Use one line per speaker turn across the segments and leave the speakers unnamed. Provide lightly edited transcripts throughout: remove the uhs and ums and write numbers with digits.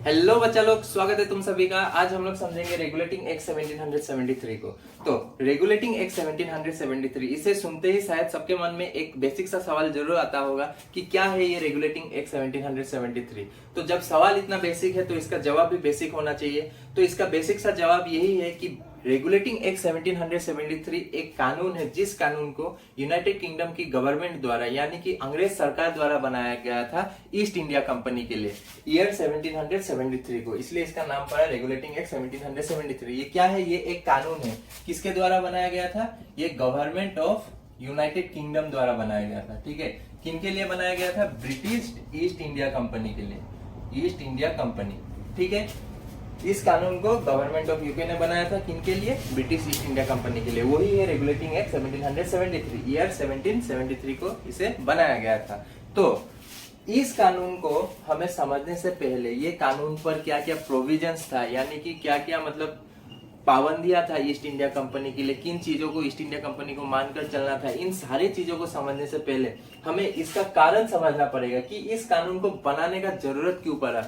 Hello बच्चा लोग, स्वागत है तुम सभी का। आज हम लोग समझेंगे रेगुलेटिंग एक्ट 1773 को। तो रेगुलेटिंग एक्ट 1773, इसे सुनते ही शायद सबके मन में एक बेसिक सा सवाल जरूर आता होगा कि क्या है ये रेगुलेटिंग एक्ट 1773। तो जब सवाल इतना बेसिक है तो इसका जवाब भी बेसिक होना चाहिए। तो इसका बेसिक सा जवाब यही है कि रेगुलेटिंग एक्ट 1773 एक कानून है, जिस कानून को यूनाइटेड किंगडम की गवर्नमेंट द्वारा यानी कि अंग्रेज सरकार द्वारा बनाया गया था ईस्ट इंडिया कंपनी के लिए ईयर 1773 को, इसलिए इसका नाम पड़ा रेगुलेटिंग एक्ट 1773। ये क्या है? ये एक कानून है। किसके द्वारा बनाया गया था? ये गवर्नमेंट ऑफ यूनाइटेड किंगडम द्वारा बनाया गया था। ठीक है, किनके लिए बनाया गया था? ब्रिटिश ईस्ट इंडिया कंपनी के लिए, ईस्ट इंडिया कंपनी। ठीक है, इस कानून को गवर्नमेंट ऑफ यूके ने बनाया था। किनके लिए? ब्रिटिश ईस्ट इंडिया कंपनी के लिए। वही है रेगुलेटिंग एक्ट 1773। ईयर 1773 को इसे बनाया गया था। तो इस कानून को हमें समझने से पहले ये कानून पर क्या क्या प्रोविजंस था, यानी कि क्या क्या मतलब पाबंदियां था ईस्ट इंडिया कंपनी के लिए, किन चीजों को ईस्ट इंडिया कंपनी को मानकर चलना था, इन सारी चीजों को समझने से पहले हमें इसका कारण समझना पड़ेगा कि इस कानून को बनाने का जरूरत क्यों पड़ा।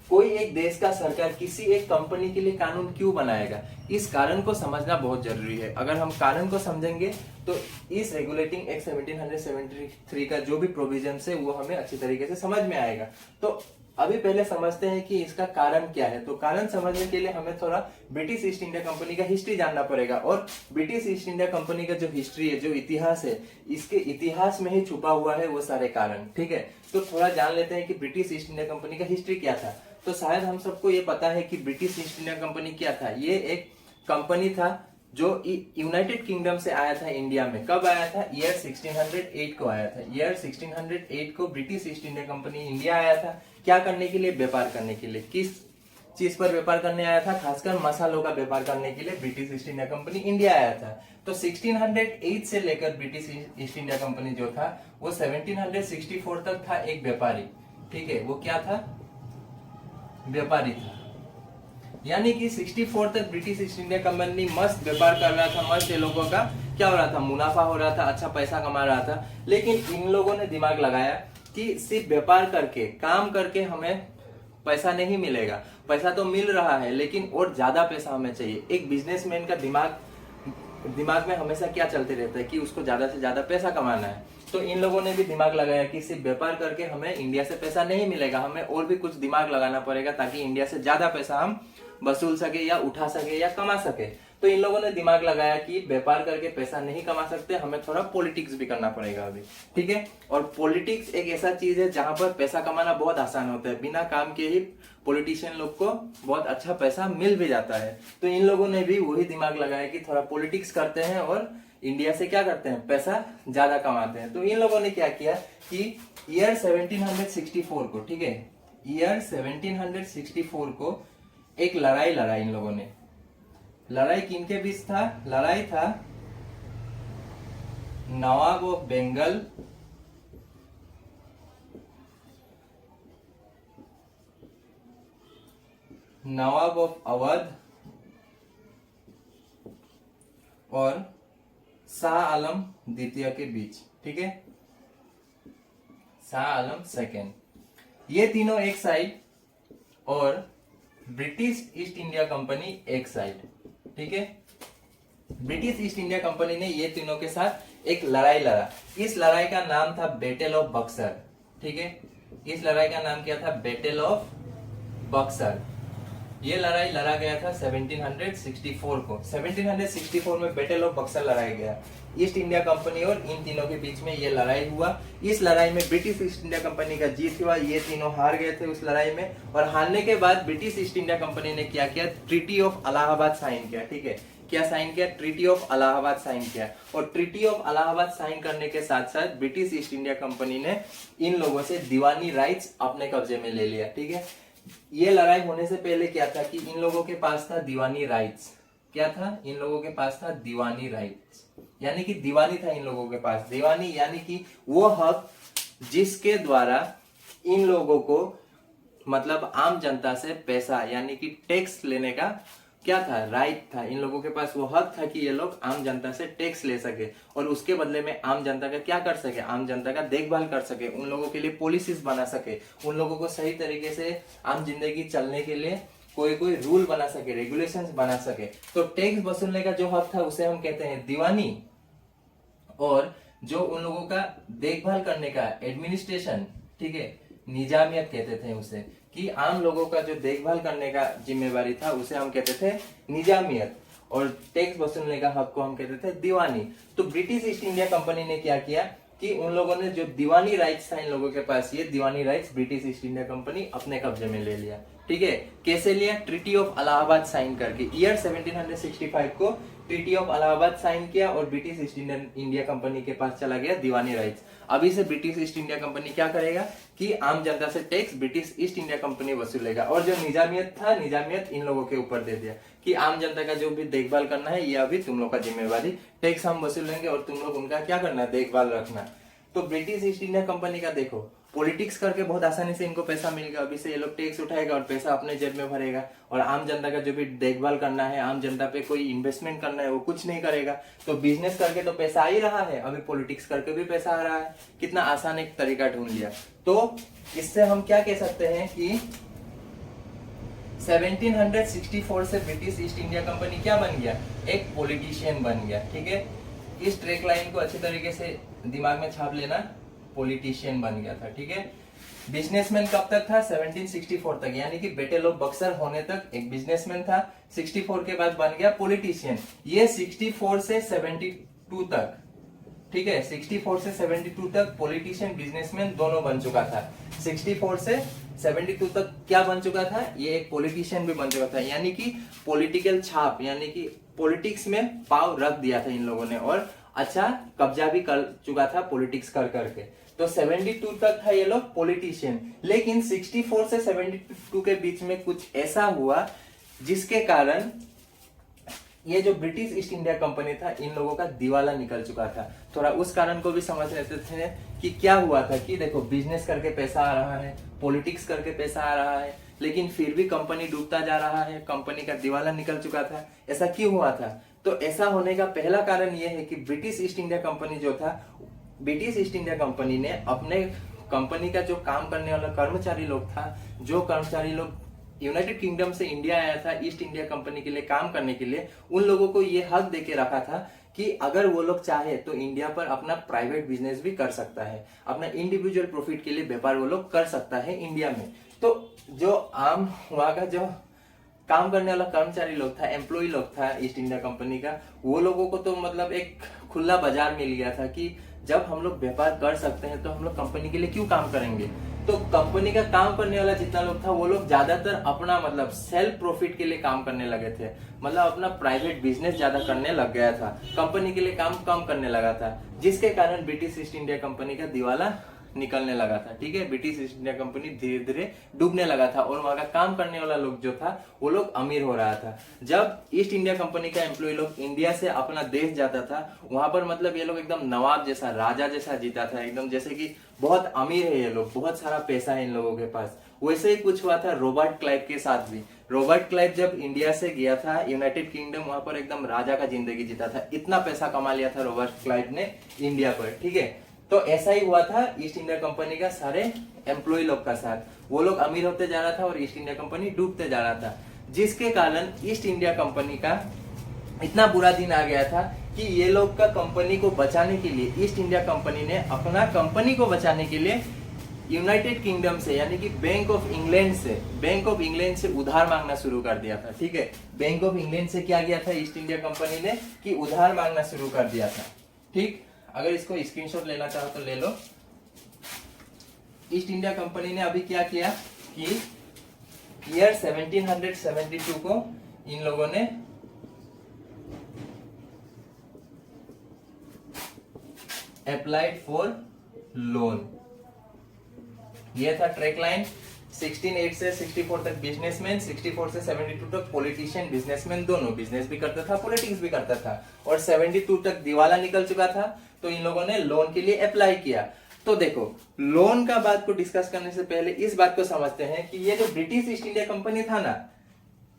कोई एक देश का सरकार किसी एक कंपनी के लिए कानून क्यों बनाएगा, इस कारण को समझना बहुत जरूरी है। अगर हम कारण को समझेंगे तो इस रेगुलेटिंग एक्ट 1773 का जो भी प्रोविजन है वो हमें अच्छी तरीके से समझ में आएगा। तो अभी पहले समझते हैं कि इसका कारण क्या है। तो कारण समझने के लिए हमें थोड़ा ब्रिटिश ईस्ट इंडिया कंपनी का हिस्ट्री जानना पड़ेगा, और ब्रिटिश ईस्ट इंडिया कंपनी का जो हिस्ट्री है, जो इतिहास है, इसके इतिहास में ही छुपा हुआ है वो सारे कारण। ठीक है, तो थोड़ा जान लेते हैं कि ब्रिटिश ईस्ट इंडिया कंपनी का हिस्ट्री क्या था। तो शायद हम सबको ये पता है कि ब्रिटिश ईस्ट इंडिया कंपनी क्या था। ये एक कंपनी था जो यूनाइटेड किंगडम से आया था इंडिया में। कब आया था? ईयर 1608 को आया था। ईयर 1608 को British East India company India आया था। क्या करने के लिए? व्यापार करने के लिए। किस चीज पर व्यापार करने आया था? खासकर मसालों का व्यापार करने के लिए British East India company India आया था। तो 1608 से लेकर ब्रिटिश ईस्ट इंडिया कंपनी जो था वो 1764 तक था एक व्यापारी। ठीक है, वो क्या था? व्यापारी था। यानी कि 64 तक ब्रिटिश ईस्ट इंडिया कंपनी मस्त व्यापार कर रहा था, मस्त ये लोगों का क्या हो रहा था? मुनाफा हो रहा था, अच्छा पैसा कमा रहा था। लेकिन इन लोगों ने दिमाग लगाया कि सिर्फ व्यापार करके, काम करके हमें पैसा नहीं मिलेगा। पैसा तो मिल रहा है लेकिन और ज्यादा पैसा हमें चाहिए। एक बिजनेसमैन का दिमाग में हमेशा क्या चलते रहता है कि उसको ज्यादा से ज्यादा पैसा कमाना है। तो इन लोगों ने भी दिमाग लगाया कि सिर्फ व्यापार करके हमें इंडिया से पैसा नहीं मिलेगा, हमें और भी कुछ दिमाग लगाना पड़ेगा ताकि इंडिया से ज्यादा पैसा हम वसूल सके या उठा सके या कमा सके। तो इन लोगों ने दिमाग लगाया कि व्यापार करके पैसा नहीं कमा सकते, हमें थोड़ा पॉलिटिक्स भी करना पड़ेगा अभी। ठीक है, और पॉलिटिक्स एक ऐसा चीज है जहां पर पैसा कमाना बहुत आसान होता है। बिना काम के ही पॉलिटिशियन लोग को बहुत अच्छा पैसा मिल भी जाता है। तो इन लोगों ने भी वही दिमाग लगाया कि थोड़ा पॉलिटिक्स करते हैं और इंडिया से क्या करते हैं? पैसा ज्यादा कमाते हैं। तो इन लोगों ने क्या किया कि ईयर 1764 को, ठीक है, ईयर 1764 को एक लड़ाई लड़ा इन लोगों ने। लड़ाई किनके बीच था? लड़ाई था नवाब ऑफ बंगाल नवाब ऑफ अवध और शाह आलम द्वितीय के बीच। ठीक है, शाह आलम सेकेंड। ये तीनों एक साइड और ब्रिटिश ईस्ट इंडिया कंपनी एक साइड। ठीक है, ब्रिटिश ईस्ट इंडिया कंपनी ने ये तीनों के साथ एक लड़ाई लड़ा। इस लड़ाई का नाम था बैटल ऑफ बक्सर। ठीक है, इस लड़ाई का नाम क्या था? Battle of Buxar. ये लड़ाई लड़ा गया था 1764 को। 1764 में बैटल ऑफ बक्सर लड़ाया गया। ईस्ट इंडिया कंपनी और इन तीनों के बीच में ये लड़ाई हुआ। इस लड़ाई में ब्रिटिश ईस्ट इंडिया कंपनी का जीत हुआ। ये तीनों हार गए थे उस लड़ाई में, और हारने के बाद ब्रिटिश ईस्ट इंडिया कंपनी ने क्या किया? ट्रीटी ऑफ इलाहाबाद साइन किया। ठीक है, क्या साइन किया? ट्रीटी ऑफ इलाहाबाद साइन किया। और ट्रीटी ऑफ इलाहाबाद साइन करने के साथ साथ ब्रिटिश ईस्ट इंडिया कंपनी ने इन लोगों से दीवानी राइट्स अपने कब्जे में ले लिया। ठीक है, ये लड़ाई होने से पहले क्या था कि इन लोगों के पास था दीवानी राइट्स। क्या था? इन लोगों के पास था दीवानी राइट्स, यानी कि दीवानी था इन लोगों के पास। दीवानी यानी कि वो हक जिसके द्वारा इन लोगों को मतलब आम जनता से पैसा यानी कि टैक्स लेने का क्या था, राइट था, इन लोगों के पास वो हक था कि ये लोग आम जनता से टैक्स ले सके और उसके बदले में आम जनता का क्या कर सके, आम जनता का देखभाल कर सके, उन लोगों के लिए पॉलिसीज बना सके, उन लोगों को सही तरीके से आम जिंदगी चलने के लिए कोई कोई रूल बना सके, रेगुलेशंस बना सके। तो टैक्स वसूलने का जो हक था उसे हम कहते हैं दीवानी, और जो उन लोगों का देखभाल करने का एडमिनिस्ट्रेशन, ठीक है, निजामियत कहते थे उसे, कि आम लोगों का जो देखभाल करने का जिम्मेवारी था उसे हम कहते थे निजामियत, और टैक्स वसूलने का हक को हम कहते थे दीवानी। तो ब्रिटिश ईस्ट इंडिया कंपनी ने क्या किया कि उन लोगों ने जो दीवानी राइट्स था इन लोगों के पास, ये Diwani rights British East India company अपने कब्जे में ले लिया। ठीक है, कैसे लिया, ट्रीटी ऑफ इलाहाबाद साइन करके, ईयर 1765 को ट्रीटी ऑफ इलाहाबाद साइन किया और ब्रिटिश ईस्ट इंडिया कंपनी के पास चला गया दीवानी राइट्स। अभी से ब्रिटिश ईस्ट इंडिया कंपनी क्या करेगा कि आम जनता से tax British East India company वसूलेगा, और जो निजामियत था, निजामियत इन लोगों के ऊपर दे दिया कि आम जनता का जो भी देखभाल करना है ये अभी तुम लोग का जिम्मेवारी, टैक्स हम वसूलेंगे और तुम लोग उनका क्या करना है, देखभाल रखना। तो ब्रिटिश ईस्ट इंडिया कंपनी का देखो, पॉलिटिक्स करके बहुत आसानी से इनको पैसा मिल गया, अभी से ये लोग टैक्स उठाएगा और पैसा अपने जेब में भरेगा, और आम जनता का जो भी देखभाल करना है, आम जनता पे कोई इन्वेस्टमेंट करना है वो कुछ नहीं करेगा। तो बिजनेस करके तो पैसा आ ही रहा है, अभी पॉलिटिक्स करके भी पैसा आ रहा है, कितना आसान एक तरीका ढूंढ लिया। तो इससे हम क्या कह सकते हैं कि 1764 से ब्रिटिश ईस्ट इंडिया कंपनी क्या बन गया, एक पॉलिटिशियन बन गया। ठीक है, इस ट्रैक लाइन को अच्छी तरीके से दिमाग में छाप लेना, पॉलिटिशियन बन गया था। ठीक है, बिजनेसमैन कब तक था, 1764 तक, यानी कि बेटेल ऑफ बक्सर होने तक एक बिजनेसमैन था, 64 के बाद बन गया पॉलिटिशियन। ये 64 से 72 तक, ठीक है, 64 से 72 तक पॉलिटिशियन बिजनेसमैन दोनों बन चुका था। 64 से 72 तक क्या बन चुका था, ये एक पॉलिटिशियन भी बन चुका था, यानी कि पॉलिटिकल छाप, यानी कि पॉलिटिक्स में पाव रख दिया था इन लोगों ने, और अच्छा कब्जा भी कर चुका था पॉलिटिक्स कर करके। तो 72 तक था ये लोग पॉलिटिशियन, लेकिन 64 से 72 के बीच में कुछ ऐसा हुआ जिसके कारण ये जो ब्रिटिश ईस्ट इंडिया कंपनी था इन लोगों का दिवाला निकल चुका था। थोड़ा उस कारण को भी समझ लेते थे कि क्या हुआ था, कि देखो बिजनेस करके पैसा आ रहा है, पॉलिटिक्स करके पैसा आ रहा है, लेकिन फिर भी कंपनी डूबता जा रहा है, कंपनी का दिवाला निकल चुका था। ऐसा क्यों हुआ था, तो ऐसा होने का पहला कारण यह है कि ब्रिटिश ईस्ट इंडिया कंपनी जो था, ब्रिटिश ईस्ट इंडिया कंपनी ने अपने कंपनी का जो काम करने वाला कर्मचारी लोग था, जो कर्मचारी लोग यूनाइटेड किंगडम से इंडिया आया था ईस्ट इंडिया कंपनी के लिए काम करने के लिए, उन लोगों को ये हक देके रखा था कि अगर वो लोग चाहे तो इंडिया पर अपना प्राइवेट बिजनेस भी कर सकता है, अपना इंडिविजुअल प्रॉफिट के लिए व्यापार वो लोग कर सकता है इंडिया में। तो जो आम वहां का जो काम करने वाला कर्मचारी लोग था, एम्प्लॉय लोग था ईस्ट इंडिया कंपनी का, वो लोगों को तो मतलब एक खुला बाजार मिल गया था कि जब हम लोग व्यापार कर सकते हैं तो हम लोग कंपनी के लिए क्यों काम करेंगे। तो कंपनी का काम करने वाला जितना लोग था वो लोग ज्यादातर अपना मतलब सेल्फ प्रॉफिट के लिए काम करने लगे थे, मतलब अपना प्राइवेट बिजनेस ज्यादा करने लग गया था, कंपनी के लिए काम कम करने लगा था, जिसके कारण ब्रिटिश ईस्ट इंडिया कंपनी का दिवाला निकलने लगा था। ठीक है, ब्रिटिश ईस्ट इंडिया कंपनी धीरे धीरे डूबने लगा था और वहां का काम करने वाला लोग जो था वो लोग अमीर हो रहा था। जब ईस्ट इंडिया कंपनी का एम्प्लॉय लोग इंडिया से अपना देश जाता था, वहां पर मतलब ये लोग एकदम नवाब जैसा, राजा जैसा जीता था, एकदम जैसे कि बहुत अमीर है ये लोग, बहुत सारा पैसा है इन लोगों के पास। वैसे ही कुछ हुआ था रॉबर्ट क्लाइव के साथ भी। रॉबर्ट क्लाइव जब इंडिया से गया था यूनाइटेड किंगडम, वहां पर एकदम राजा का जिंदगी जीता था, इतना पैसा कमा लिया था रॉबर्ट क्लाइव ने इंडिया पर। ठीक है, तो ऐसा ही हुआ था ईस्ट इंडिया कंपनी का सारे एम्प्लॉय लोग का साथ, वो लोग अमीर होते जा रहा था और ईस्ट इंडिया कंपनी डूबते जा रहा था, जिसके कारण ईस्ट इंडिया कंपनी का इतना बुरा दिन आ गया था कि ये लोग का कंपनी को बचाने के लिए, ईस्ट इंडिया कंपनी ने अपना कंपनी को बचाने के लिए यूनाइटेड किंगडम से, यानी कि बैंक ऑफ इंग्लैंड से उधार मांगना शुरू कर दिया था। ठीक है, बैंक ऑफ इंग्लैंड से क्या किया था ईस्ट इंडिया कंपनी ने कि उधार मांगना शुरू कर दिया था। ठीक, अगर इसको स्क्रीनशॉट लेना चाहो तो ले लो। ईस्ट इंडिया कंपनी ने अभी क्या किया कि ईयर 1772 को इन लोगों ने अप्लाइड फॉर लोन। ये था ट्रैक लाइन, 16 से 64 तक बिजनेसमैन, 64 से 72 तक पॉलिटिशियन, बिजनेसमैन दोनों, बिजनेस भी करता था पॉलिटिक्स भी करता था, और 72 तक दिवाला निकल चुका था, तो इन लोगों ने लोन के लिए अप्लाई किया। तो देखो, लोन का बात को डिस्कस करने से पहले इस बात को समझते हैं कि ये जो ब्रिटिश ईस्ट इंडिया कंपनी था ना,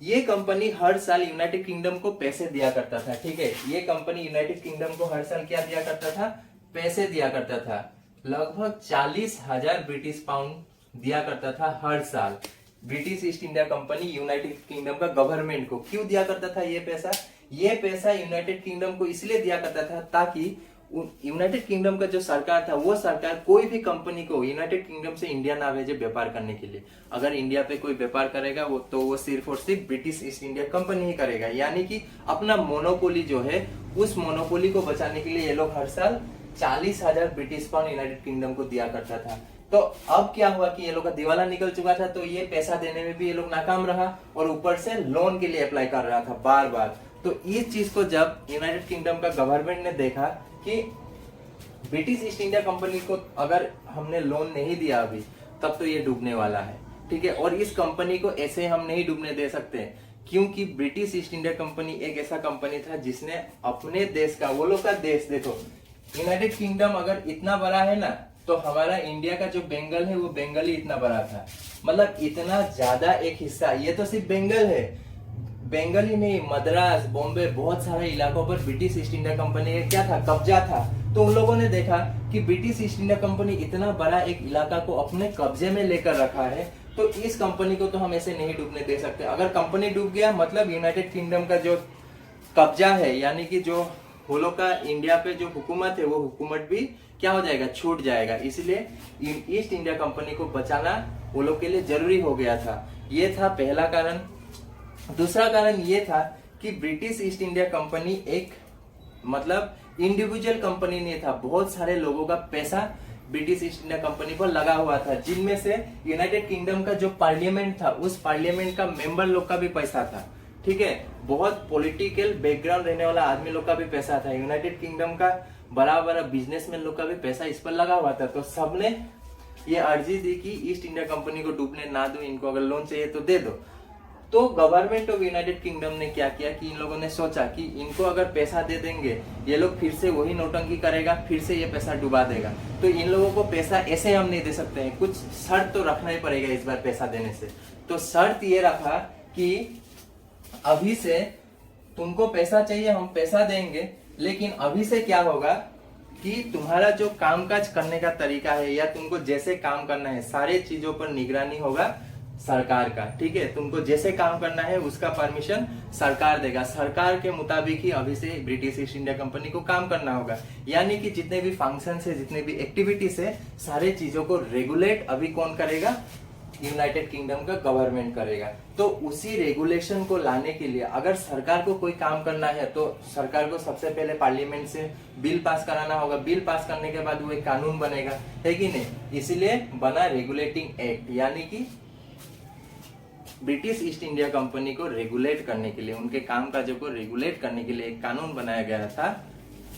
ये कंपनी हर साल यूनाइटेड किंगडम को पैसे दिया करता था, ठीक है। ये कंपनी यूनाइटेड किंगडम को हर साल क्या दिया करता था, पैसे दिया करता था। लगभग 40,000 ब्रिटिश पाउंड दिया करता था हर साल। British East India company United kingdom का गवर्नमेंट को क्यों दिया करता था ये पैसा? ये पैसा यूनाइटेड किंगडम को इसलिए दिया करता था ताकि यूनाइटेड किंगडम का जो सरकार था वो सरकार कोई भी कंपनी को यूनाइटेड किंगडम से इंडिया ना भेजे व्यापार करने के लिए। अगर इंडिया पे कोई व्यापार करेगा वो तो वो सिर्फ और सिर्फ ब्रिटिश ईस्ट इंडिया कंपनी ही करेगा। यानी कि अपना मोनोपोली जो है उस मोनोपोली को बचाने के लिए ये लोग हर साल 40,000 ब्रिटिश पाउंड यूनाइटेड किंगडम को दिया करता था। तो अब क्या हुआ कि ये लोग का दिवाला निकल चुका था, तो ये पैसा देने में भी ये लोग नाकाम रहा और ऊपर से लोन के लिए अप्लाई कर रहा था बार बार। तो इस चीज को जब यूनाइटेड किंगडम का गवर्नमेंट ने देखा कि ब्रिटिश ईस्ट इंडिया कंपनी को अगर हमने लोन नहीं दिया अभी, तब तो ये डूबने वाला है, ठीक है। और इस कंपनी को ऐसे हम नहीं डूबने दे सकते, क्योंकि ब्रिटिश ईस्ट इंडिया कंपनी एक ऐसा कंपनी था जिसने अपने देश का, वो लोग का देश, देखो यूनाइटेड किंगडम अगर इतना बड़ा है ना, तो हमारा इंडिया का जो बंगाल है वो बंगाल ही इतना बड़ा था। मतलब इतना ज्यादा एक हिस्सा, ये तो सिर्फ बंगाल है, बंगाल ही नहीं, मद्रास, बॉम्बे, बहुत सारे इलाकों पर ब्रिटिश ईस्ट इंडिया कंपनी का क्या था, कब्जा था। तो उन लोगों ने देखा कि ब्रिटिश ईस्ट इंडिया कंपनी इतना बड़ा एक इलाका को अपने कब्जे में लेकर रखा है, तो इस कंपनी को तो हम ऐसे नहीं डूबने दे सकते। अगर कंपनी डूब गया मतलब यूनाइटेड किंगडम का जो कब्जा है, यानी कि जो वो लोग का इंडिया पे जो हुकूमत है वो हुकूमत भी क्या हो जाएगा, छूट जाएगा। इसलिए ईस्ट इंडिया कंपनी को बचाना वो लोग के लिए जरूरी हो गया था। ये था पहला कारण। दूसरा कारण ये था कि ब्रिटिश ईस्ट इंडिया कंपनी एक मतलब इंडिविजुअल कंपनी नहीं था, बहुत सारे लोगों का पैसा ब्रिटिश ईस्ट इंडिया कंपनी पर लगा हुआ था, जिनमें से यूनाइटेड किंगडम का जो पार्लियामेंट था उस पार्लियामेंट का मेंबर लोग का भी पैसा था, ठीक है। बहुत पॉलिटिकल बैकग्राउंड रहने वाला आदमी लोग का भी पैसा था, यूनाइटेड किंगडम का बड़ा बड़ा बिजनेसमैन लोग का भी पैसा इस पर लगा हुआ था। तो सबने ये अर्जी दी कि ईस्ट इंडिया कंपनी को डूबने ना दो, इनको अगर लोन चाहिए तो दे दो। तो गवर्नमेंट ऑफ यूनाइटेड किंगडम ने क्या किया कि इन लोगों ने सोचा कि इनको अगर पैसा दे देंगे ये लोग फिर से वही नौटंकी करेगा, फिर से ये पैसा डुबा देगा। तो इन लोगों को पैसा ऐसे हम नहीं दे सकते हैं, कुछ शर्त तो रखना ही पड़ेगा इस बार पैसा देने से। तो शर्त ये रखा कि अभी से तुमको पैसा चाहिए, हम पैसा देंगे, लेकिन अभी से क्या होगा कि तुम्हारा जो कामकाज करने का तरीका है या तुमको जैसे काम करना है सारे चीजों पर निगरानी होगा सरकार का, ठीक है। तुमको जैसे काम करना है उसका परमिशन सरकार देगा, सरकार के मुताबिक ही अभी से ब्रिटिश ईस्ट इंडिया कंपनी को काम करना होगा। यानी कि जितने भी फंक्शन है, जितने भी एक्टिविटीज है, सारे चीजों को रेगुलेट अभी कौन करेगा, यूनाइटेड किंगडम का गवर्नमेंट करेगा। तो उसी रेगुलेशन को लाने के लिए अगर सरकार को कोई काम करना है तो सरकार को सबसे पहले पार्लियामेंट से बिल पास कराना होगा, बिल पास करने के बाद वो एक कानून बनेगा, है कि नहीं। इसलिए बना रेगुलेटिंग एक्ट, यानी कि ब्रिटिश ईस्ट इंडिया कंपनी को रेगुलेट करने के लिए, उनके काम काजों को रेगुलेट करने के लिए एक कानून बनाया गया था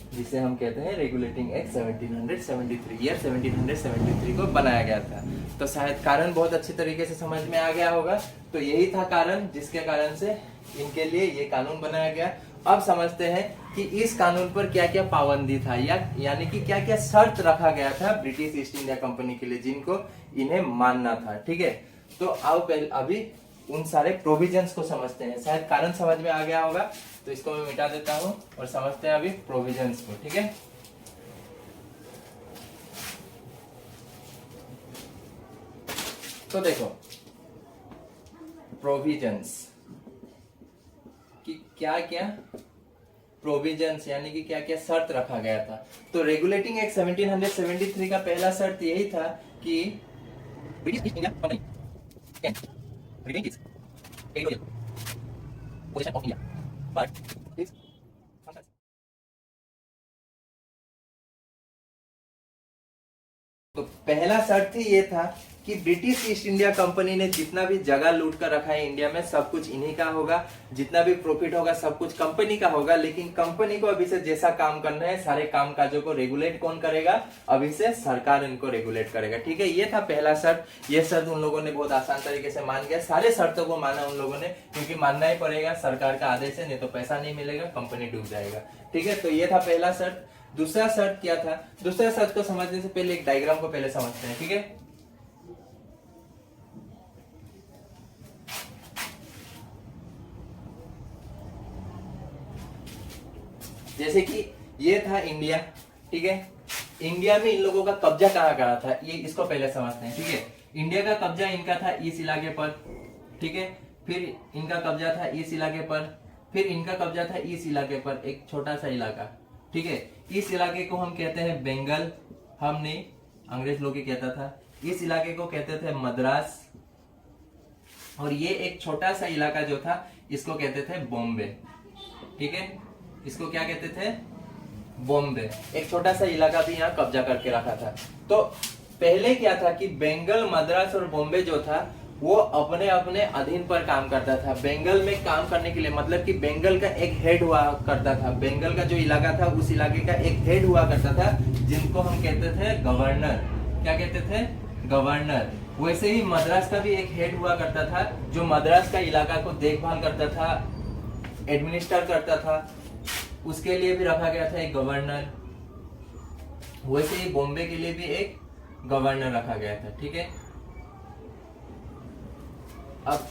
जिसे हम कहते हैं रेगुलेटिंग एक्ट 1773, ईयर 1773 को बनाया गया था। तो शायद कारण बहुत अच्छी तरीके से समझ में आ गया होगा। तो यही था कारण जिसके कारण से इनके लिए ये कानून बनाया गया। अब समझते हैं कि इस कानून पर क्या क्या पाबंदी था, यानी कि क्या क्या शर्त रखा गया था ब्रिटिश ईस्ट इंडिया कंपनी के लिए जिनको इन्हें मानना था, ठीक है। तो आओ पहले अभी उन सारे प्रोविजंस को समझते हैं। शायद कारण समझ में आ गया होगा, तो इसको मैं मिटा देता हूं और समझते हैं अभी प्रोविजंस को, ठीक है। तो देखो प्रोविजंस कि क्या क्या प्रोविजंस, यानी कि क्या क्या शर्त रखा गया था। तो रेगुलेटिंग एक्ट 1773 का पहला शर्त यही था कि British East India company retain its territorial possession of India, but its functions. तो पहला शर्त ही ये था कि ब्रिटिश ईस्ट इंडिया कंपनी ने जितना भी जगह लूट कर रखा है इंडिया में सब कुछ इन्हीं का होगा, जितना भी प्रॉफिट होगा सब कुछ कंपनी का होगा। लेकिन कंपनी को अभी से जैसा काम करना है सारे काम काजों को रेगुलेट कौन करेगा, अभी से सरकार इनको रेगुलेट करेगा, ठीक है। ये था पहला शर्त। ये शर्त उन लोगों ने बहुत आसान तरीके से मान गया, सारे शर्तों को माना उन लोगों ने, क्योंकि मानना ही पड़ेगा, सरकार का आदेश है, नहीं तो पैसा नहीं मिलेगा, कंपनी डूब जाएगा, ठीक है। तो ये था पहला शर्त। दूसरा शर्त क्या था, दूसरा शर्त को समझने से पहले एक डायग्राम को पहले समझते हैं, ठीक है। जैसे कि ये था इंडिया, ठीक है। इंडिया में इन लोगों का कब्जा कहाँ था, ये इसको पहले समझते हैं, ठीक है। इंडिया का कब्जा इनका था इस इलाके पर, ठीक है। फिर इनका कब्जा था इस इलाके पर, फिर इनका कब्जा था इस इलाके पर, एक छोटा सा इलाका, ठीक है। इस इलाके को हम कहते हैं बंगाल, हम नहीं, अंग्रेज लोग ही कहता था। इस इलाके को कहते थे मद्रास, और ये एक छोटा सा इलाका जो था इसको कहते थे बॉम्बे, ठीक है। इसको क्या कहते थे, बॉम्बे। एक छोटा सा इलाका भी यहाँ कब्जा करके रखा था। तो पहले क्या था कि बंगाल, मद्रास और बॉम्बे जो था वो अपने अपने अधीन पर काम करता था। बंगाल में काम करने के लिए मतलब कि बंगाल का एक हेड हुआ करता था, बंगाल का जो इलाका था उस इलाके का एक हेड हुआ करता था, जिनको हम कहते थे गवर्नर। क्या कहते थे, गवर्नर। वैसे ही मद्रास का भी एक हेड हुआ करता था, जो मद्रास का इलाका को देखभाल करता था, एडमिनिस्टर करता था, उसके लिए भी रखा गया था एक गवर्नर। वैसे ही बॉम्बे के लिए भी एक गवर्नर रखा गया था, ठीक है। अब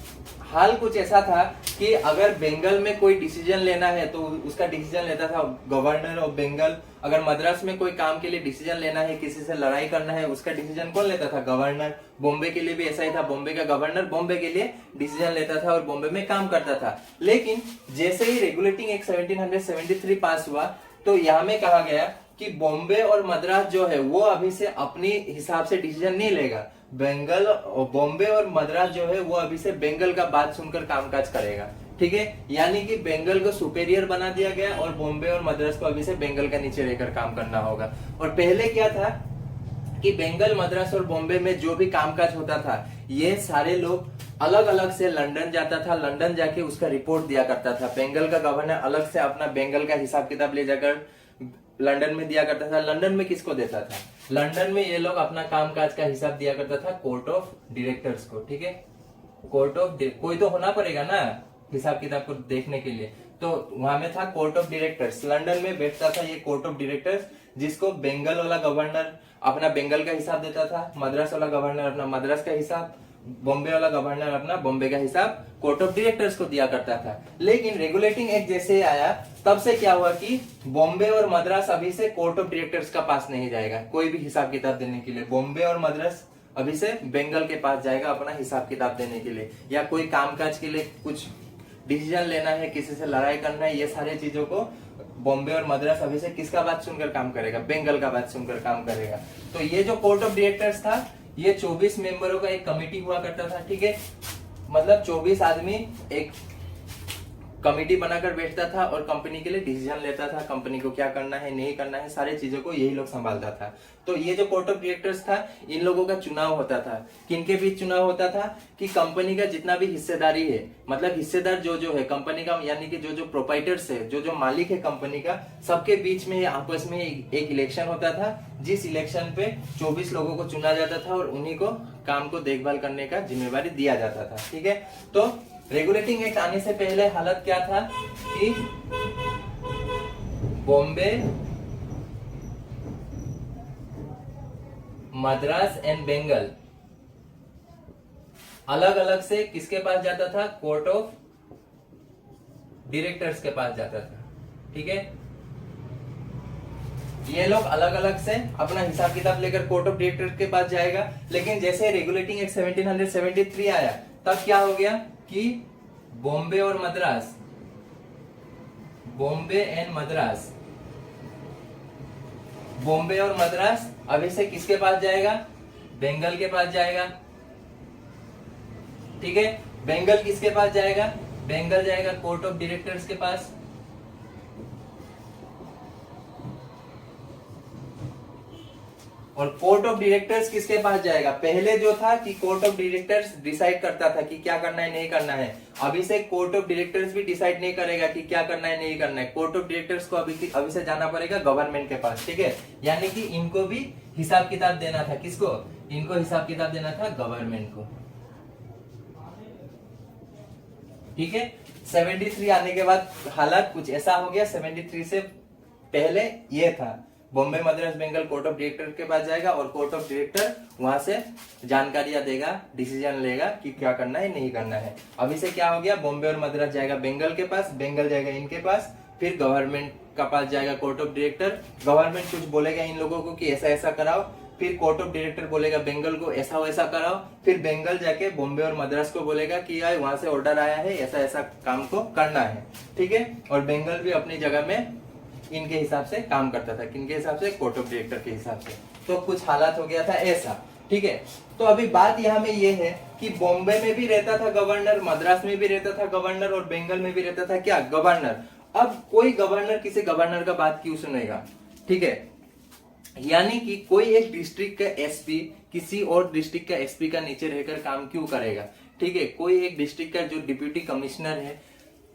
हाल कुछ ऐसा था कि अगर बंगाल में कोई डिसीजन लेना है तो उसका डिसीजन लेता था गवर्नर ऑफ बंगाल। अगर मद्रास में कोई काम के लिए डिसीजन लेना है, किसी से लड़ाई करना है, उसका डिसीजन कौन लेता था, गवर्नर। बॉम्बे के लिए भी ऐसा ही था, बॉम्बे का गवर्नर बॉम्बे के लिए डिसीजन लेता था और बॉम्बे में काम करता था। लेकिन जैसे ही रेगुलेटिंग एक्ट 1773 पास हुआ तो यहाँ में कहा गया कि बॉम्बे और मद्रास जो है वो अभी से अपनी हिसाब से डिसीजन नहीं लेगा। बंगाल, बॉम्बे और मद्रास जो है वो अभी से बंगाल का बात सुनकर कामकाज करेगा, ठीक है। यानी कि बंगाल को सुपेरियर बना दिया गया और बॉम्बे और मद्रास को अभी से बंगाल का नीचे रहकर काम करना होगा। और पहले क्या था कि बंगाल, मद्रास और बॉम्बे में जो भी कामकाज होता था ये सारे लोग अलग अलग से लंदन जाता था, लंदन जाके उसका रिपोर्ट दिया करता था। बंगाल का गवर्नर अलग से अपना बंगाल का हिसाब किताब ले जाकर लंदन में दिया करता था। लंदन में किसको देता था, लंदन में ये लोग अपना कामकाज का हिसाब दिया करता था कोर्ट ऑफ डायरेक्टर्स को, ठीक है। कोर्ट ऑफ, कोई तो होना पड़ेगा ना हिसाब किताब को देखने के लिए, तो वहां में था कोर्ट ऑफ डायरेक्टर्स। लंदन में बैठता था ये कोर्ट ऑफ डायरेक्टर्स, जिसको बंगाल वाला गवर्नर अपना बंगाल का हिसाब देता था, मद्रास वाला गवर्नर अपना मद्रास का हिसाब, बॉम्बे वाला गवर्नर अपना बॉम्बे का हिसाब कोर्ट ऑफ डायरेक्टर्स को दिया करता था। लेकिन रेगुलेटिंग एक्ट जैसे आया तब से क्या हुआ कि बॉम्बे और मद्रास अभी से कोर्ट ऑफ डायरेक्टर्स का पास नहीं जाएगा कोई भी हिसाब किताब देने के लिए। बॉम्बे और मद्रास अभी से बंगाल के पास जाएगा अपना हिसाब किताब देने के लिए, या कोई कामकाज के लिए कुछ डिसीजन लेना है, किसी से लड़ाई करना है, ये सारी चीजों को बॉम्बे और मद्रास अभी से किसका बात सुनकर काम करेगा, बंगाल का बात सुनकर काम करेगा। तो ये जो कोर्ट ऑफ डायरेक्टर्स था ये 24 मेंबरों का एक कमिटी हुआ करता था, ठीक है। मतलब 24 आदमी एक कमिटी बनाकर बैठता था और कंपनी के लिए डिसीजन लेता था, कंपनी को क्या करना है नहीं करना है, सारी चीजों को यही लोग संभालता था। तो ये जो कोर्ट ऑफ डायरेक्टर्स था इन लोगों का चुनाव होता था। किनके बीच चुनाव होता था कि कंपनी का जितना भी हिस्सेदारी है, मतलब हिस्सेदार जो जो है कंपनी का, यानी कि जो जो प्रोपाइटर्स है, जो जो मालिक है कंपनी का, सबके बीच में आपस में एक इलेक्शन होता था, जिस इलेक्शन पे 24 लोगों को चुना जाता था और उन्हीं को काम को देखभाल करने का जिम्मेवारी दिया जाता था, ठीक है। तो रेगुलेटिंग एक्ट आने से पहले हालत क्या था कि बॉम्बे, मद्रास एंड बंगाल अलग अलग से किसके पास जाता था, कोर्ट ऑफ डायरेक्टर्स के पास जाता था, ठीक है। ये लोग अलग अलग से अपना हिसाब किताब लेकर कोर्ट ऑफ डायरेक्टर्स के पास जाएगा। लेकिन जैसे रेगुलेटिंग एक्ट 1773 आया तब क्या हो गया कि बॉम्बे और मद्रास, बॉम्बे एंड मद्रास, बॉम्बे और मद्रास अभी से किसके पास जाएगा, बंगाल के पास जाएगा, ठीक है। बंगाल किसके पास जाएगा, बंगाल जाएगा कोर्ट ऑफ डायरेक्टर्स के पास। और कोर्ट ऑफ डायरेक्टर्स किसके पास जाएगा, पहले जो था कि कोर्ट ऑफ डायरेक्टर्स डिसाइड करता था कि क्या करना है नहीं करना है, अभी से कोर्ट ऑफ डायरेक्टर्स भी डिसाइड नहीं करेगा कि क्या करना है नहीं करना है। कोर्ट ऑफ डायरेक्टर्स को अभी से जाना पड़ेगा गवर्नमेंट के पास, ठीक है। यानी कि इनको भी हिसाब किताब देना था, किसको, इनको हिसाब किताब देना था गवर्नमेंट को, ठीक है। 73 आने के बाद हालात कुछ ऐसा हो गया, 73 से पहले ये था Bombay, Madras, Bengal court of director के पास जाएगा और कोर्ट ऑफ डायरेक्टर वहां से जानकारियां देगा, डिसीजन लेगा कि क्या करना है नहीं करना है। अभी से क्या हो गया, बॉम्बे और मद्रास जाएगा बंगाल के पास, बंगाल जाएगा इनके पास, फिर गवर्नमेंट का पास जाएगा कोर्ट ऑफ डायरेक्टर, गवर्नमेंट कुछ बोलेगा इन लोगों को कि ऐसा ऐसा कराओ, फिर कोर्ट ऑफ डायरेक्टर बोलेगा बंगाल को ऐसा वैसा कराओ, फिर बंगाल जाके बॉम्बे और मद्रास को बोलेगा कि यार वहां से ऑर्डर आया है, ऐसा ऐसा काम को करना है, ठीक है। और बंगाल भी अपनी जगह में इनके हिसाब से काम करता था, किनके हिसाब से, कोर्ट ऑफ डायरेक्टर के हिसाब से। तो कुछ हालात हो गया था ऐसा, ठीक है। तो अभी बात यहाँ में ये है कि बॉम्बे में भी रहता था गवर्नर, मद्रास में भी रहता था गवर्नर और बंगाल में भी रहता था क्या, गवर्नर। अब कोई गवर्नर किसी गवर्नर का बात क्यों सुनेगा, ठीक है। यानी कि कोई एक डिस्ट्रिक्ट का एसपी किसी और डिस्ट्रिक्ट का एसपी का नीचे रहकर काम क्यों करेगा, ठीक है। कोई एक डिस्ट्रिक्ट का जो डिप्यूटी कमिश्नर है,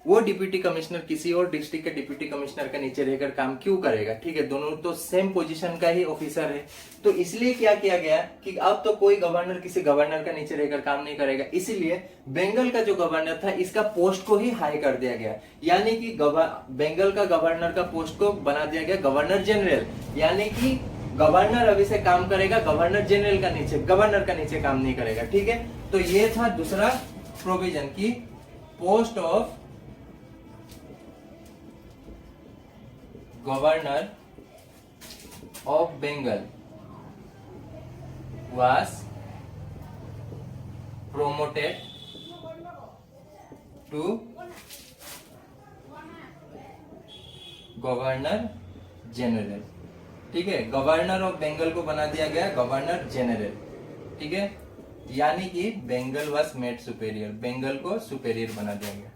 वो डिप्यूटी कमिश्नर किसी और डिस्ट्रिक्ट के डिप्यूटी कमिश्नर का नीचे रहकर काम क्यों करेगा, ठीक है। दोनों तो सेम पोजीशन का ही ऑफिसर है। तो इसलिए क्या किया गया कि अब तो कोई गवर्नर किसी गवर्नर का नीचे रहकर काम नहीं करेगा, इसीलिए बंगाल का जो गवर्नर था इसका पोस्ट को ही हाई कर दिया गया। यानी कि बंगाल का गवर्नर का पोस्ट को बना दिया गया गवर्नर जनरल, यानी कि गवर्नर अभी से काम करेगा गवर्नर जनरल का नीचे, गवर्नर का नीचे काम नहीं करेगा, ठीक है। तो ये था दूसरा प्रोविजन की post of governor of Bengal was promoted to governor general, ठीक है। गवर्नर ऑफ बंगाल को बना दिया गया गवर्नर जनरल, ठीक है। यानी कि Bengal was made superior, Bengal को सुपेरियर बना दिया गया।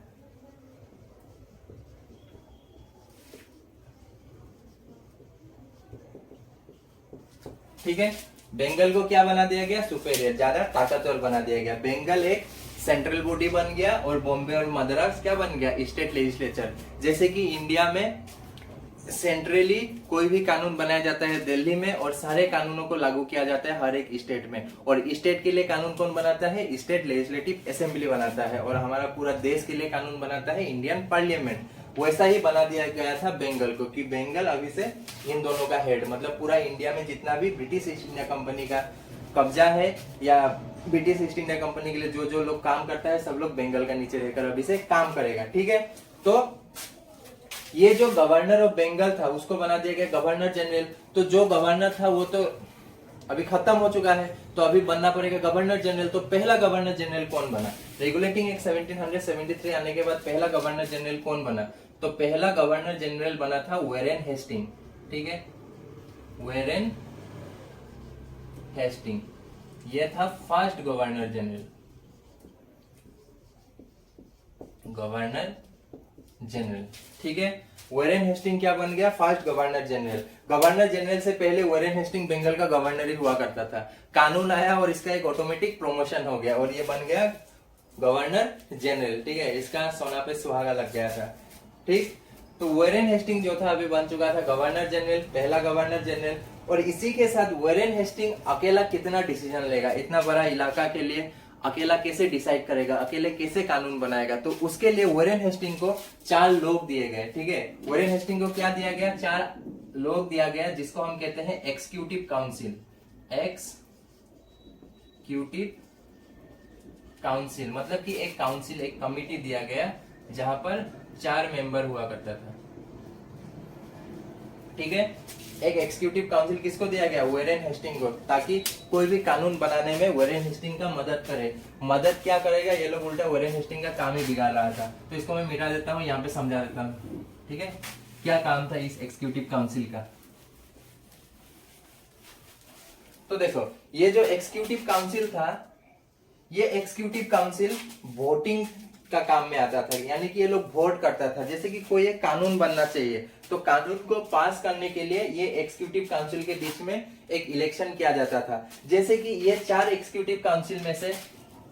ठीक है, बंगाल को क्या बना दिया गया, सुपेरियर, ज्यादा ताकतवर बना दिया गया। बंगाल एक सेंट्रल बॉडी बन गया और बॉम्बे और मद्रास क्या बन गया, स्टेट लेजिस्लेचर। जैसे कि इंडिया में सेंट्रली कोई भी कानून बनाया जाता है दिल्ली में और सारे कानूनों को लागू किया जाता है हर एक स्टेट में, और स्टेट के लिए कानून कौन बनाता है, स्टेट लेजिस्लेटिव असेंबली बनाता है, और हमारा पूरा देश के लिए कानून बनाता है इंडियन पार्लियामेंट। वैसा ही बना दिया गया था बंगाल को कि बंगाल अभी से इन दोनों का हेड, मतलब पूरा इंडिया में जितना भी ब्रिटिश ईस्ट इंडिया कंपनी का कब्जा है या ब्रिटिश ईस्ट इंडिया कंपनी के लिए जो जो लोग काम करता है सब लोग बंगाल का नीचे रहकर अभी से काम करेगा, ठीक है। तो ये जो गवर्नर ऑफ बंगाल था उसको बना दिया गया गवर्नर जनरल। तो जो गवर्नर था वो तो अभी खत्म हो चुका है, तो अभी बनना पड़ेगा गवर्नर जनरल। तो पहला गवर्नर जनरल कौन बना, रेगुलेटिंग एक्ट 1773 आने के बाद पहला गवर्नर जनरल कौन बना, तो पहला गवर्नर जनरल बना था वेरेन हेस्टिंग, ठीक है, वेरेन हेस्टिंग। ये था first governor general, governor general, ठीक है। वेरेन हेस्टिंग क्या बन गया, first governor general. Governor general से पहले वेरेन हेस्टिंग बंगाल का गवर्नर ही हुआ करता था। कानून आया और इसका एक ऑटोमेटिक प्रमोशन हो गया और ये बन गया गवर्नर जनरल, ठीक है। इसका सोना पे सुहागा लग गया था, ठीक। तो वेरेन हेस्टिंग जो था अभी बन चुका था गवर्नर जनरल, पहला गवर्नर जनरल। और इसी के साथ वेरेन हेस्टिंग अकेला कितना डिसीजन लेगा, इतना बड़ा इलाका के लिए अकेला कैसे डिसाइड करेगा, अकेले कैसे कानून बनाएगा, तो उसके लिए वेरेन हेस्टिंग को 4 लोग दिए गए, ठीक है। वेरेन हेस्टिंग को क्या दिया गया, 4 लोग दिया गया जिसको हम कहते हैं एक्सिक्यूटिव काउंसिल, एक्सिक्यूटिव काउंसिल, मतलब कि एक काउंसिल, एक कमिटी दिया गया जहां पर 4 मेंबर हुआ करता था, ठीक है। एक एक्सिक्यूटिव काउंसिल किसको दिया गया, वेरेन हेस्टिंग को, ताकि कोई भी कानून बनाने में वेरेन हेस्टिंग का मदद करे। मदद क्या करेगा, ये लोग उल्टा वेरेन हेस्टिंग का काम ही बिगाड़ रहा था। तो इसको मैं मिटा देता हूँ, यहाँ पे समझा देता हूँ, ठीक है। क्या काम था इस एक्सिक्यूटिव काउंसिल का, तो देखो ये जो एक्सिक्यूटिव काउंसिल था, ये एक्सिक्यूटिव काउंसिल वोटिंग का काम में आता था, यानी कि ये लोग वोट करता था। जैसे कि कोई एक कानून बनना चाहिए तो कानून को पास करने के लिए ये एक्सिक्यूटिव काउंसिल के बीच में एक इलेक्शन किया जाता था। जैसे कि ये 4 एक्सिक्यूटिव काउंसिल में से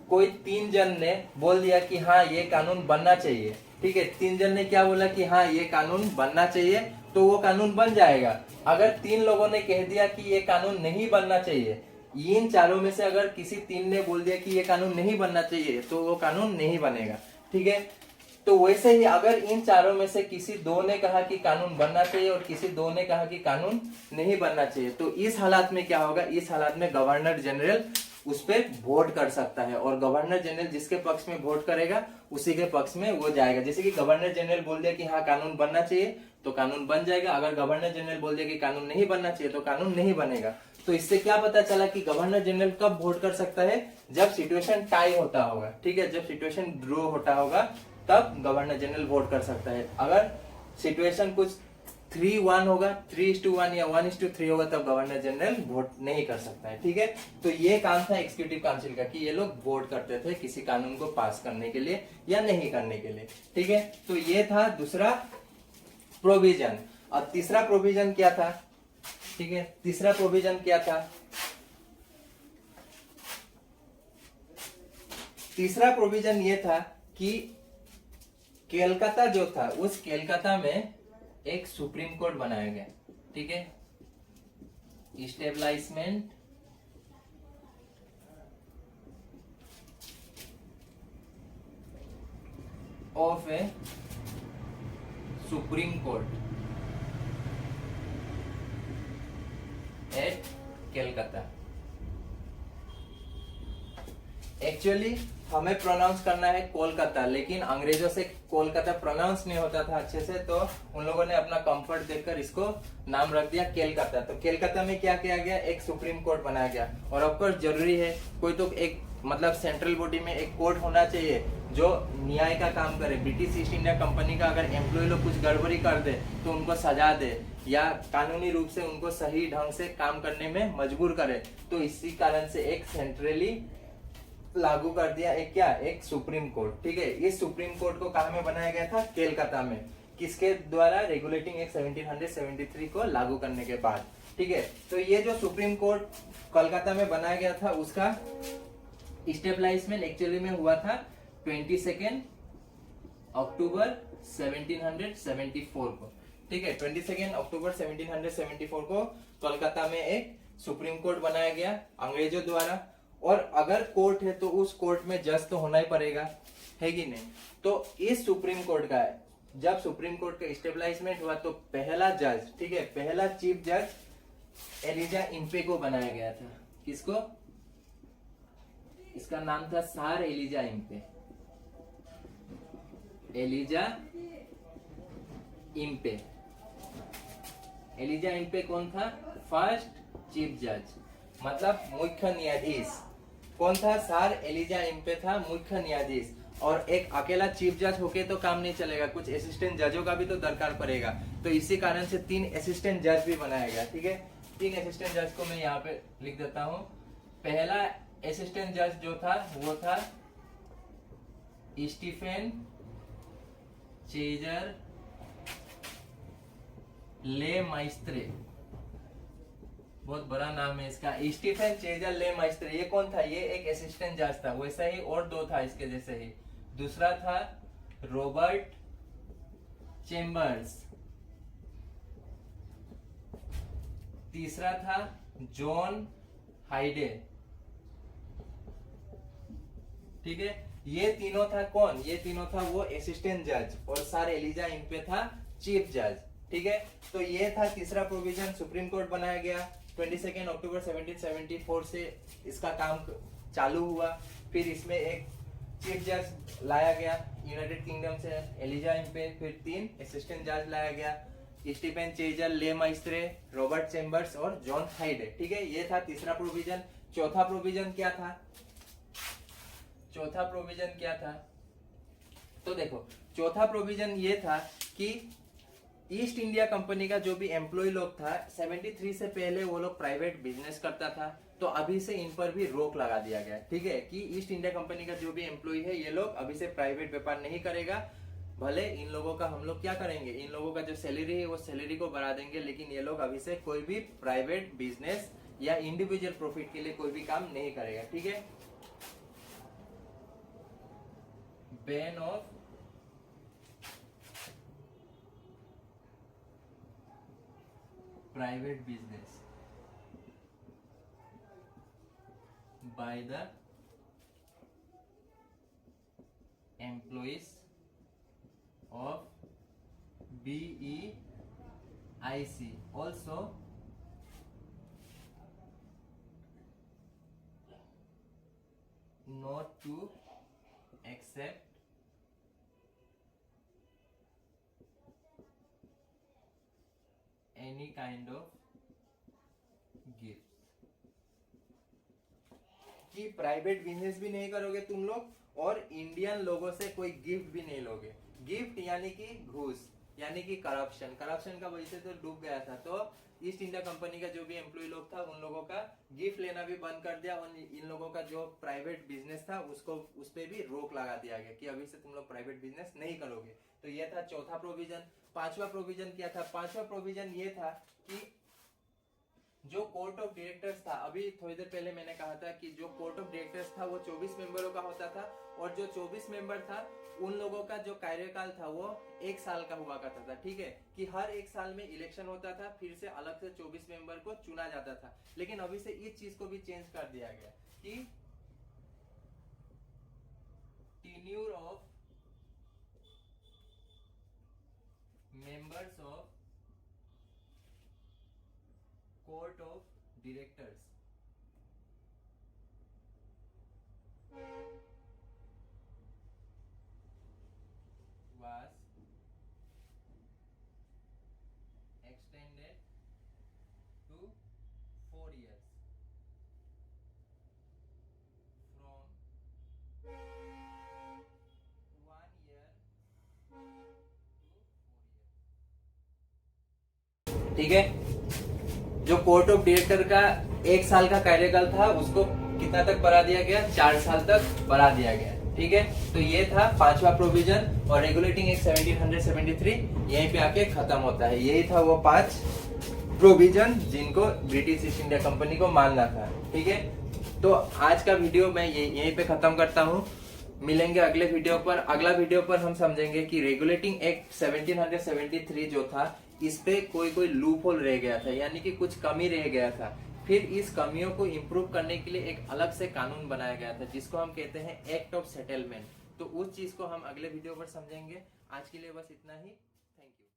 कोई 3 जन ने बोल दिया कि हाँ ये कानून बनना चाहिए, ठीक है। 3 जन ने क्या बोला कि हाँ ये कानून बनना चाहिए, तो वो कानून बन जाएगा। अगर 3 लोगों ने कह दिया कि ये कानून नहीं बनना चाहिए, इन चारों में से अगर किसी 3 ने बोल दिया कि ये कानून नहीं बनना चाहिए, तो वो कानून नहीं बनेगा, ठीक है। तो वैसे ही अगर इन चारों में से किसी 2 ने कहा कि कानून बनना चाहिए और किसी 2 ने कहा कि कानून नहीं बनना चाहिए, तो इस हालात में क्या होगा, इस हालात में गवर्नर जनरल उस पर वोट कर सकता है, और गवर्नर जनरल जिसके पक्ष में वोट करेगा उसी के पक्ष में वो जाएगा। जैसे कि गवर्नर जनरल बोल दिया कि हाँ कानून बनना चाहिए तो कानून बन जाएगा, अगर गवर्नर जनरल बोल दिया कि कानून नहीं बनना चाहिए तो कानून नहीं बनेगा। तो इससे क्या पता चला कि गवर्नर जनरल कब वोट कर सकता है, जब सिचुएशन टाई होता होगा, ठीक है, जब सिचुएशन ड्रॉ होता होगा तब गवर्नर जनरल वोट कर सकता है। अगर सिचुएशन कुछ 3-1 होगा, 3:1 या 1:3 होगा तब गवर्नर जनरल वोट नहीं कर सकता है, ठीक है। तो ये काम था एग्जीक्यूटिव काउंसिल का कि ये लोग वोट करते थे किसी कानून को पास करने के लिए या नहीं करने के लिए, ठीक है। तो ये था दूसरा प्रोविजन। और तीसरा प्रोविजन क्या था, ठीक है, तीसरा प्रोविजन क्या था, तीसरा प्रोविजन ये था कि केलकाता जो था उस केलकाता में एक सुप्रीम कोर्ट बनाया गया, ठीक है, establishment of a supreme court at Calcutta. Actually हमें प्रोनाउंस करना है कोलकाता, लेकिन अंग्रेजों से कोलकाता प्रोनाउंस नहीं होता था अच्छे से, तो उन लोगों ने अपना कंफर्ट देखकर इसको नाम रख दिया केलकाता। तो केलकाता में क्या किया गया, एक सुप्रीम कोर्ट बनाया गया। और ऑफकोर्स जरूरी है कोई तो एक मतलब सेंट्रल बॉडी में एक कोर्ट होना चाहिए जो न्याय का काम करे। ब्रिटिश ईस्ट इंडिया कंपनी का अगर एम्प्लॉय लोग कुछ गड़बड़ी कर दे तो उनको सजा दे या कानूनी रूप से उनको सही ढंग से काम करने में मजबूर करे। तो इसी कारण से एक सेंट्रली लागू कर दिया एक क्या, एक सुप्रीम कोर्ट, ठीक है। इस सुप्रीम कोर्ट को कहाँ में बनाया गया था, केलकाता में। किसके द्वारा, रेगुलेटिंग एक्ट 1773 को लागू करने के बाद, ठीक है। तो ये जो सुप्रीम कोर्ट कोलकाता में बनाया गया था उसका इस्टेब्लिशमेंट एक्चुअली में हुआ था 22 अक्टूबर 1774 को, ठीक है। 22 अक्टूबर 1774 को कोलकाता में एक सुप्रीम कोर्ट बनाया गया अंग्रेजों द्वारा। और अगर कोर्ट है तो उस कोर्ट में जज तो होना ही पड़ेगा, है कि नहीं। तो इस सुप्रीम कोर्ट का जब सुप्रीम कोर्ट का इस्टेब्लिशमेंट हुआ तो पहला जज, ठीक है, पहला चीफ जज एलिजा इम्पे को बनाया गया था। किसको, इसका नाम था sir Elijah Impey, Elijah Impey. Elijah Impey कौन था, फर्स्ट चीफ जज, मतलब मुख्य न्यायाधीश। कौन था, सर एलिजा इम्पे था मुख्य न्यायाधीश। और एक अकेला चीफ जज होके तो काम नहीं चलेगा, कुछ असिस्टेंट जजों का भी तो दरकार पड़ेगा। तो इसी कारण से 3 असिस्टेंट जज भी बनाया गया, ठीक है। 3 असिस्टेंट जज को मैं यहाँ पे लिख देता हूँ। पहला असिस्टेंट जज जो था वो था स्टीफेन चेजर ले माइस्त्रे, बहुत बड़ा नाम है इसका, स्टीफेन चेजर ले माइस्त्रे। ये कौन था, ये एक असिस्टेंट जज था। वैसा ही और 2 था इसके जैसे ही। दूसरा था रॉबर्ट चेम्बर्स, तीसरा था जॉन हाइडे, ठीक है। ये तीनों था कौन, ये तीनों था वो असिस्टेंट जज, और सर एलिजा इम्पे था चीफ जज, ठीक है। तो ये था तीसरा प्रोविजन, सुप्रीम कोर्ट बनाया गया 22 अक्टूबर 1774 से इसका काम चालू हुआ। फिर इसमें एक चीफ जज लाया गया यूनाइटेड किंगडम से, एलिजा इम्पे। फिर 3 असिस्टेंट जज लाया गया, स्टीफेन चेजर ले माइस्त्रे, रॉबर्ट चेम्बर्स और जॉन हाइडे, ठीक है। ये था तीसरा प्रोविजन। चौथा प्रोविजन क्या था, चौथा प्रोविजन क्या था, तो देखो चौथा प्रोविजन ये था कि ईस्ट इंडिया कंपनी का जो भी एम्प्लॉय लोग था 73 से पहले वो लोग प्राइवेट बिजनेस करता था, तो अभी से इन पर भी रोक लगा दिया गया, ठीक है, कि ईस्ट इंडिया कंपनी का जो भी एम्प्लॉय है ये लोग अभी से प्राइवेट व्यापार नहीं करेगा। भले इन लोगों का हम लोग क्या करेंगे, इन लोगों का जो सैलरी है वो सैलरी को बढ़ा देंगे, लेकिन ये लोग अभी से कोई भी प्राइवेट बिजनेस या इंडिविजुअल प्रॉफिट के लिए कोई भी काम नहीं करेगा, ठीक है। Ban of private business by the employees of BEIC also not to accept any kind of gift, कि प्राइवेट बिजनेस भी नहीं करोगे तुम लोग और इंडियन लोगों से कोई गिफ्ट भी नहीं लोगे। गिफ्ट यानी कि घूस, यानी कि करप्शन। करप्शन का वजह से तो डूब गया था, तो ईस्ट इंडिया कंपनी का जो भी एम्प्लॉय लोग था उन लोगों का गिफ्ट लेना भी बंद कर दिया और इन लोगों का जो प्राइवेट बिजनेस था उसको उस पर भी रोक लगा दिया गया कि अभी से तुम लोग प्राइवेट बिजनेस नहीं करोगे। तो ये था चौथा प्रोविजन। पांचवा प्रोविजन क्या था? पांचवा प्रोविजन ये था कि जो कोर्ट ऑफ डायरेक्टर्स था, अभी थोड़ी देर पहले मैंने कहा था कि जो कोर्ट ऑफ डायरेक्टर्स था वो 24 मेंबरों का होता था और जो 24 मेंबर था उन लोगों का जो कार्यकाल था वो 1 साल का हुआ करता था। ठीक है, कि हर 1 साल में इलेक्शन होता था, फिर से अलग से 24 मेंबर को चुना जाता था। लेकिन अभी से इस चीज को भी चेंज कर दिया गया कि tenure of members of court of directors was extended to 4 years from 1 year to 4 years। ठीक है, जो कोर्ट ऑफ डायरेक्टर का 1 साल का कार्यकाल था उसको कितना तक बढ़ा दिया गया? 4 साल तक बढ़ा दिया गया। ठीक है, तो ये था पांचवा प्रोविजन और रेगुलेटिंग एक्ट 1773 यहीं पे आके खत्म होता है। यही था वो 5 प्रोविजन जिनको ब्रिटिश ईस्ट इंडिया कंपनी को मानना था। ठीक है, तो आज का वीडियो मैं यहीं पे खत्म करता हूँ। मिलेंगे अगले वीडियो पर। अगला वीडियो पर हम समझेंगे कि रेगुलेटिंग एक्ट 1773 जो था इस पे कोई लूप होल रह गया था, यानी कि कुछ कमी रह गया था। फिर इस कमियों को इम्प्रूव करने के लिए एक अलग से कानून बनाया गया था जिसको हम कहते हैं एक्ट ऑफ सेटलमेंट। तो उस चीज को हम अगले वीडियो पर समझेंगे। आज के लिए बस इतना ही। Thank you.